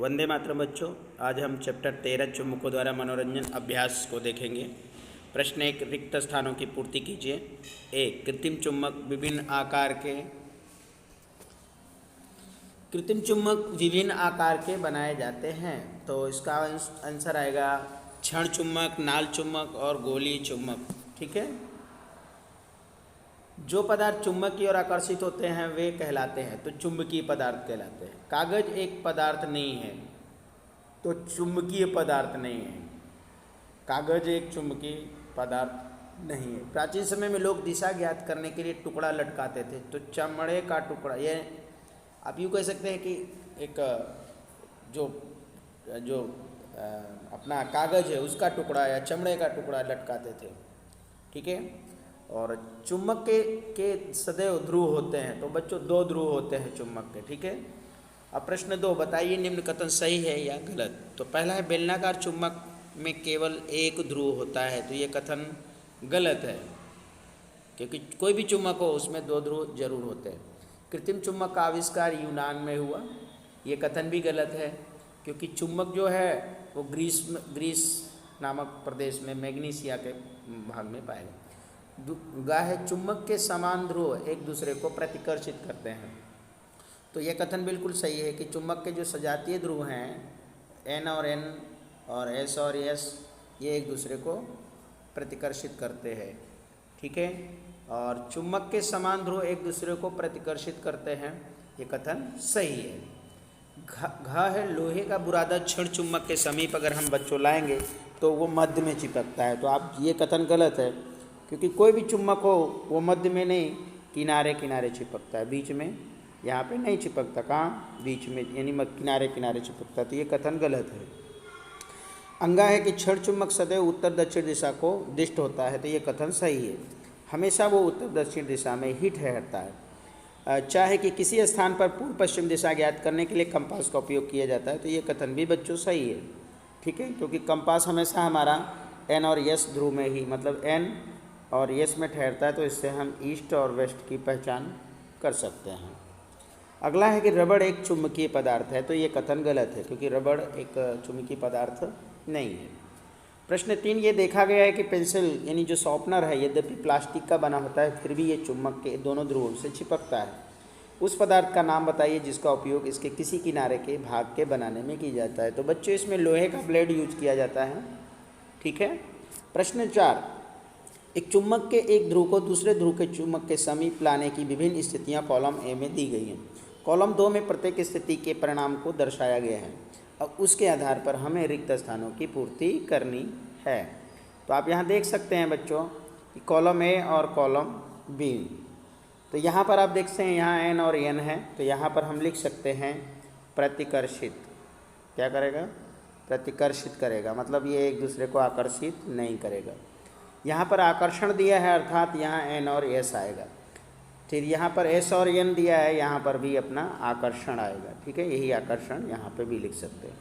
वंदे मातरम बच्चों, आज हम चैप्टर 13 चुम्बकों द्वारा मनोरंजन अभ्यास को देखेंगे। प्रश्न एक, रिक्त स्थानों की पूर्ति कीजिए। एक, कृत्रिम चुम्बक विभिन्न आकार के बनाए जाते हैं। तो इसका आंसर आएगा क्षण चुम्बक, नाल चुम्बक और गोलीय चुम्बक। ठीक है, जो पदार्थ चुंबक की ओर आकर्षित होते हैं वे कहलाते हैं, तो चुंबकीय पदार्थ कहलाते हैं। कागज एक पदार्थ नहीं है, तो चुंबकीय पदार्थ नहीं है। कागज एक चुंबकीय पदार्थ नहीं है। प्राचीन समय में लोग दिशा ज्ञात करने के लिए टुकड़ा लटकाते थे, तो चमड़े का टुकड़ा, ये आप यूँ कह सकते हैं कि एक जो अपना कागज है उसका टुकड़ा या चमड़े का टुकड़ा लटकाते थे। ठीक है, और चुम्बक के सदैव ध्रुव होते हैं। तो बच्चों 2 ध्रुव होते हैं चुम्बक के। ठीक है, अब प्रश्न 2, बताइए निम्न कथन सही है या गलत। तो पहला है बेलनाकार चुम्बक में केवल एक ध्रुव होता है, तो ये कथन गलत है, क्योंकि कोई भी चुम्बक हो उसमें 2 ध्रुव जरूर होते हैं। कृत्रिम चुम्बक का आविष्कार यूनान में हुआ, ये कथन भी गलत है, क्योंकि चुम्बक जो है वो ग्रीस नामक प्रदेश में मैग्नीसिया के भाग में पाया गया। गा है चुम्बक के समान ध्रुव एक दूसरे को प्रतिकर्षित करते हैं, तो यह कथन बिल्कुल सही है कि चुम्बक के जो सजातीय ध्रुव हैं N और N और S और S, ये एक दूसरे को प्रतिकर्षित करते हैं। ठीक है, और चुम्बक के समान ध्रुव एक दूसरे को प्रतिकर्षित करते हैं, ये कथन सही है। घ है लोहे का बुरादा क्षण चुम्बक के समीप अगर हम बच्चों लाएंगे तो वो मध्य में चिपकता है, तो आप ये कथन गलत है, क्योंकि कोई भी चुम्बक हो वो मध्य में नहीं, किनारे किनारे चिपकता है, बीच में यहाँ पे नहीं चिपकता। कहाँ? बीच में, यानी किनारे किनारे चिपकता है, तो ये कथन गलत है। अंगा है कि क्षण चुम्बक सदैव उत्तर दक्षिण दिशा को दिष्ट होता है, तो ये कथन सही है, हमेशा वो उत्तर दक्षिण दिशा में ही ठहरता है। चाहे कि किसी स्थान पर पूर्व पश्चिम दिशा ज्ञात करने के लिए कंपास का उपयोग किया जाता है, तो ये कथन भी बच्चों सही है। ठीक है, क्योंकि कंपास हमेशा हमारा N और S ध्रुव में ही, मतलब N और S में ठहरता है, तो इससे हम ईस्ट और वेस्ट की पहचान कर सकते हैं। अगला है कि रबड़ एक चुंबकीय पदार्थ है, तो ये कथन गलत है, क्योंकि रबड़ एक चुंबकीय पदार्थ नहीं है। प्रश्न 3, ये देखा गया है कि पेंसिल यानी जो शॉर्पनर है यद्यपि प्लास्टिक का बना होता है फिर भी ये चुम्बक के दोनों ध्रुवों से चिपकता है। उस पदार्थ का नाम बताइए जिसका उपयोग इसके किसी किनारे के भाग के बनाने में किया जाता है। तो बच्चों इसमें लोहे का ब्लेड यूज किया जाता है। ठीक है। प्रश्न 4, एक चुम्बक के एक ध्रुव को दूसरे ध्रुव के चुम्बक के समीप लाने की विभिन्न स्थितियाँ कॉलम ए में दी गई हैं। कॉलम 2 में प्रत्येक स्थिति के परिणाम को दर्शाया गया है। अब उसके आधार पर हमें रिक्त स्थानों की पूर्ति करनी है। तो आप यहाँ देख सकते हैं बच्चों कि कॉलम ए और कॉलम बी, तो यहाँ पर आप देख सकते हैं यहाँ N और N है, तो यहाँ पर हम लिख सकते हैं प्रतिकर्षित। क्या करेगा? प्रतिकर्षित करेगा, मतलब ये एक दूसरे को आकर्षित नहीं करेगा। यहाँ पर आकर्षण दिया है, अर्थात यहाँ N और S आएगा। फिर यहाँ पर S और N दिया है, यहाँ पर भी अपना आकर्षण आएगा। ठीक है, यही आकर्षण यहाँ पे भी लिख सकते हैं।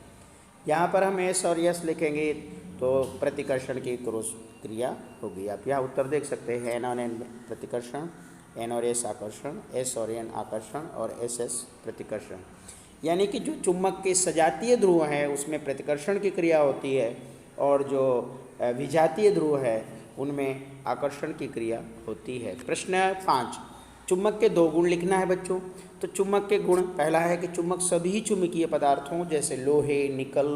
यहाँ पर हम S और S लिखेंगे तो प्रतिकर्षण की क्रॉस क्रिया होगी। आप यहाँ उत्तर देख सकते हैं, N और N प्रतिकर्षण, N और S आकर्षण, S और N आकर्षण और SS प्रतिकर्षण। यानी कि जो चुम्बक के सजातीय ध्रुव हैं उसमें प्रतिकर्षण की क्रिया होती है, और जो विजातीय ध्रुव है उनमें आकर्षण की क्रिया होती है। प्रश्न 5, चुम्बक के 2 गुण लिखना है बच्चों। तो चुम्बक के गुण, पहला है कि चुम्बक सभी चुम्बकीय पदार्थों जैसे लोहे, निकल,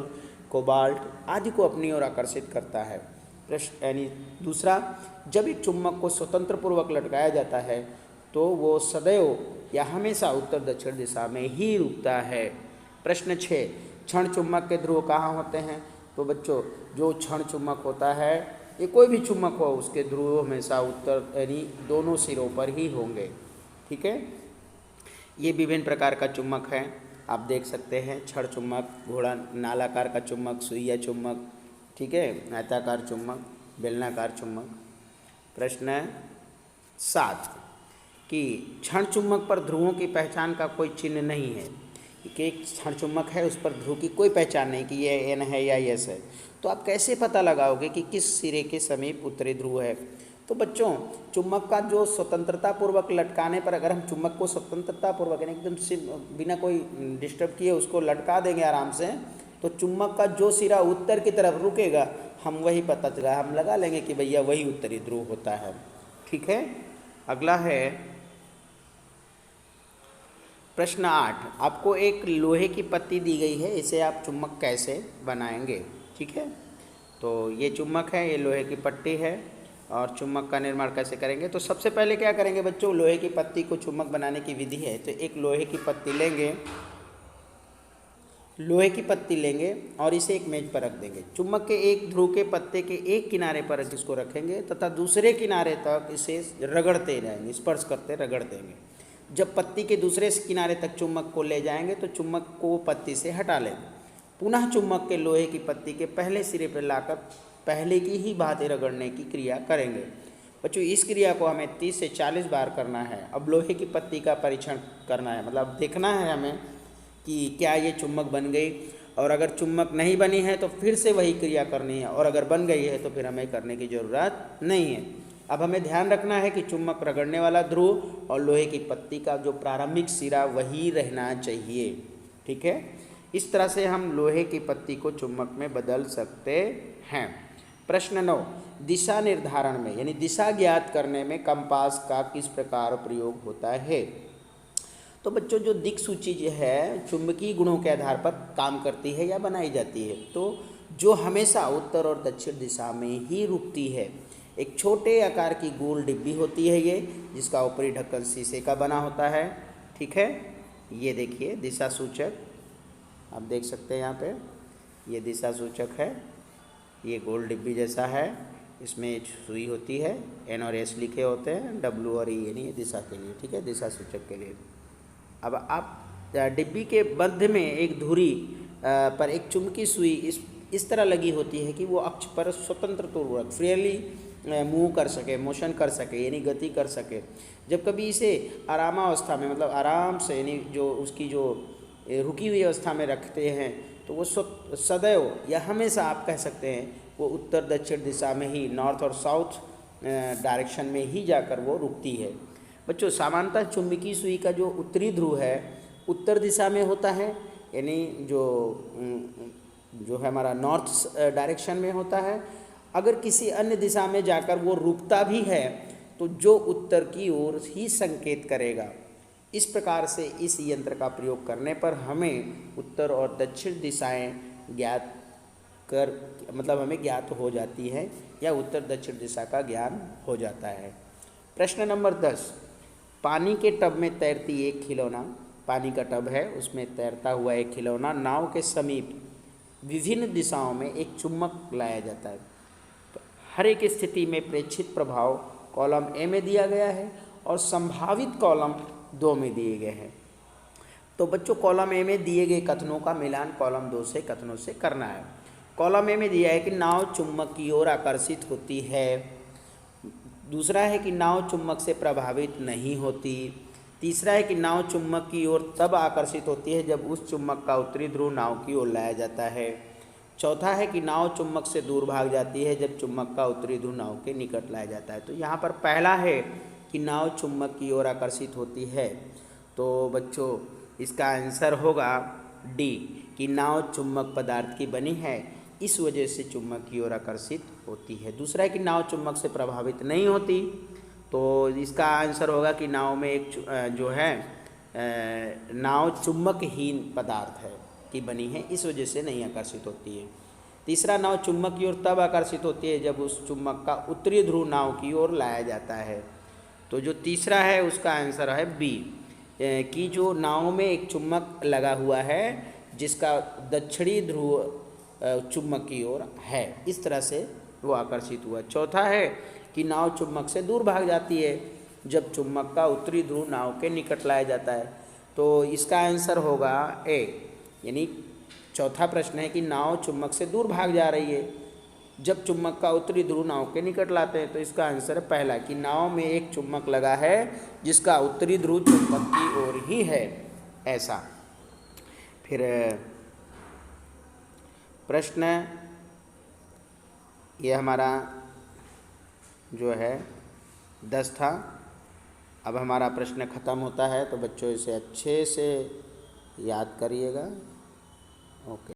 कोबाल्ट आदि को अपनी ओर आकर्षित करता है। प्रश्न यानी दूसरा, जब एक चुम्बक को स्वतंत्र पूर्वक लटकाया जाता है तो वो सदैव या हमेशा उत्तर दक्षिण दिशा में ही रुकता है। प्रश्न 6, क्षण चुम्बक के ध्रुव कहाँ होते हैं। तो बच्चों जो क्षण चुम्बक होता है, ये कोई भी चुम्बक हो, उसके ध्रुव हमेशा उत्तर यानी दोनों सिरों पर ही होंगे। ठीक है, ये विभिन्न प्रकार का चुम्बक है, आप देख सकते हैं। क्षण चुम्बक, घोड़ा नालाकार का चुम्बक, सुइया चुम्बक, ठीक है, आयताकार चुम्बक, बेलनाकार चुम्बक। प्रश्न 7, कि क्षण चुम्बक पर ध्रुवों की पहचान का कोई चिन्ह नहीं है, कि एक क्षण चुम्बक है उस पर ध्रुव की कोई पहचान नहीं कि ये N है या S है। तो आप कैसे पता लगाओगे कि किस सिरे के समीप उत्तरी ध्रुव है। तो बच्चों चुम्बक का जो स्वतंत्रता पूर्वक लटकाने पर, अगर हम चुम्बक को स्वतंत्रता पूर्वक यानी एकदम से बिना कोई डिस्टर्ब किए उसको लटका देंगे आराम से, तो चुम्बक का जो सिरा उत्तर की तरफ रुकेगा, हम वही पता चला, हम लगा लेंगे कि भैया वही उत्तरी ध्रुव होता है। ठीक है, अगला है प्रश्न 8। आपको एक लोहे की पत्ती दी गई है, इसे आप चुम्बक कैसे बनाएंगे। ठीक है, तो ये चुम्बक है, ये लोहे की पट्टी है, और चुम्बक का निर्माण कैसे करेंगे। तो सबसे पहले क्या करेंगे बच्चों, लोहे की पत्ती को चुम्बक बनाने की विधि है। तो एक लोहे की पत्ती लेंगे, लोहे की पत्ती लेंगे और इसे एक मेज पर रख देंगे। चुम्बक के एक ध्रुव के पत्ते के एक किनारे पर इसको रखेंगे तथा दूसरे किनारे तक इसे रगड़ते जाएंगे, स्पर्श करते रगड़ देंगे। जब पत्ती के दूसरे किनारे तक चुम्बक को ले जाएंगे तो चुम्बक को पत्ती से हटा लेंगे। पुनः चुम्बक के लोहे की पत्ती के पहले सिरे पर लाकर पहले की ही भांति रगड़ने की क्रिया करेंगे। बच्चों इस क्रिया को हमें 30 से 40 बार करना है। अब लोहे की पत्ती का परीक्षण करना है, मतलब देखना है हमें कि क्या ये चुम्बक बन गई, और अगर चुम्बक नहीं बनी है तो फिर से वही क्रिया करनी है, और अगर बन गई है तो फिर हमें करने की ज़रूरत नहीं है। अब हमें ध्यान रखना है कि चुम्बक रगड़ने वाला ध्रुव और लोहे की पत्ती का जो प्रारंभिक सिरा वही रहना चाहिए। ठीक है, इस तरह से हम लोहे की पत्ती को चुम्बक में बदल सकते हैं। प्रश्न 9। दिशा निर्धारण में यानी दिशा ज्ञात करने में कंपास का किस प्रकार प्रयोग होता है। तो बच्चों जो दिक सूची जो है चुंबकीय गुणों के आधार पर काम करती है या बनाई जाती है, तो जो हमेशा उत्तर और दक्षिण दिशा में ही रुकती है। एक छोटे आकार की गोल डिब्बी होती है ये, जिसका ऊपरी ढक्कन शीशे का बना होता है। ठीक है, ये देखिए दिशा सूचक आप देख सकते हैं यहाँ पे, ये दिशा सूचक है, ये गोल डिब्बी जैसा है, इसमें सुई होती है, एन और एस लिखे होते हैं, डब्ल्यू और ई यानी दिशा के लिए। ठीक है, दिशा सूचक के लिए। अब आप डिब्बी के मध्य में एक धुरी पर एक चुंबकीय सुई इस तरह लगी होती है कि वो अक्ष पर स्वतंत्र पूर्वक फ्रीली मूव कर सके, मोशन कर सके यानी गति कर सके। जब कभी इसे आरामावस्था में मतलब आराम से यानी जो उसकी जो रुकी हुई अवस्था में रखते हैं तो वो सदैव या हमेशा आप कह सकते हैं वो उत्तर दक्षिण दिशा में ही, नॉर्थ और साउथ डायरेक्शन में ही जाकर वो रुकती है। बच्चों सामान्यतः चुंबकीय सुई का जो उत्तरी ध्रुव है उत्तर दिशा में होता है, यानी जो है हमारा नॉर्थ डायरेक्शन में होता है। अगर किसी अन्य दिशा में जाकर वो रुकता भी है तो जो उत्तर की ओर ही संकेत करेगा। इस प्रकार से इस यंत्र का प्रयोग करने पर हमें उत्तर और दक्षिण दिशाएं ज्ञात कर मतलब हमें ज्ञात हो जाती है या उत्तर दक्षिण दिशा का ज्ञान हो जाता है। प्रश्न नंबर 10। पानी के टब में तैरती एक खिलौना, पानी का टब है उसमें तैरता हुआ एक खिलौना नाव के समीप विभिन्न दिशाओं में एक चुम्बक लाया जाता है। तो हर एक स्थिति में प्रेक्षित प्रभाव कॉलम ए में दिया गया है और संभावित कॉलम 2 में दिए गए हैं। तो बच्चों कॉलम ए में दिए गए कथनों का मिलान कॉलम 2 से कथनों से करना है। कॉलम ए में दिया है कि नाव चुम्बक की ओर आकर्षित होती है। दूसरा है कि नाव चुम्बक से प्रभावित नहीं होती। तीसरा है कि नाव चुम्बक की ओर तब आकर्षित होती है जब उस चुम्बक का उत्तरी ध्रुव नाव की ओर लाया जाता है। चौथा है कि नाव चुम्बक से दूर भाग जाती है जब चुम्बक का उत्तरी ध्रुव नाव के निकट लाया जाता है। तो यहाँ पर पहला है कि नाव चुम्बक की ओर आकर्षित होती है, तो बच्चों इसका आंसर होगा डी कि नाव चुम्बक पदार्थ की बनी है, इस वजह से चुम्बक की ओर आकर्षित होती है। दूसरा है कि नाव चुम्बक से प्रभावित नहीं होती, तो इसका आंसर होगा कि नाव में एक जो है नाव चुम्बकहीन पदार्थ है की बनी है, इस वजह से नहीं आकर्षित होती है। तीसरा नाव चुम्बक की ओर तब आकर्षित होती है जब उस चुम्बक का उत्तरी ध्रुव नाव की ओर लाया जाता है। तो जो तीसरा है उसका आंसर है बी कि जो नाव में एक चुम्बक लगा हुआ है जिसका दक्षिणी ध्रुव चुम्बक की ओर है, इस तरह से वो आकर्षित हुआ। चौथा है कि नाव चुम्बक से दूर भाग जाती है जब चुम्बक का उत्तरी ध्रुव नाव के निकट लाया जाता है, तो इसका आंसर होगा ए, यानी चौथा प्रश्न है कि नाव चुम्बक से दूर भाग जा रही है जब चुम्बक का उत्तरी ध्रुव नाव के निकट लाते हैं, तो इसका आंसर है पहला कि नाव में एक चुम्बक लगा है जिसका उत्तरी ध्रुव चुम्बक की ओर ही है, ऐसा। फिर प्रश्न ये हमारा जो है 10 था। अब हमारा प्रश्न ख़त्म होता है, तो बच्चों इसे अच्छे से याद करिएगा। ओके।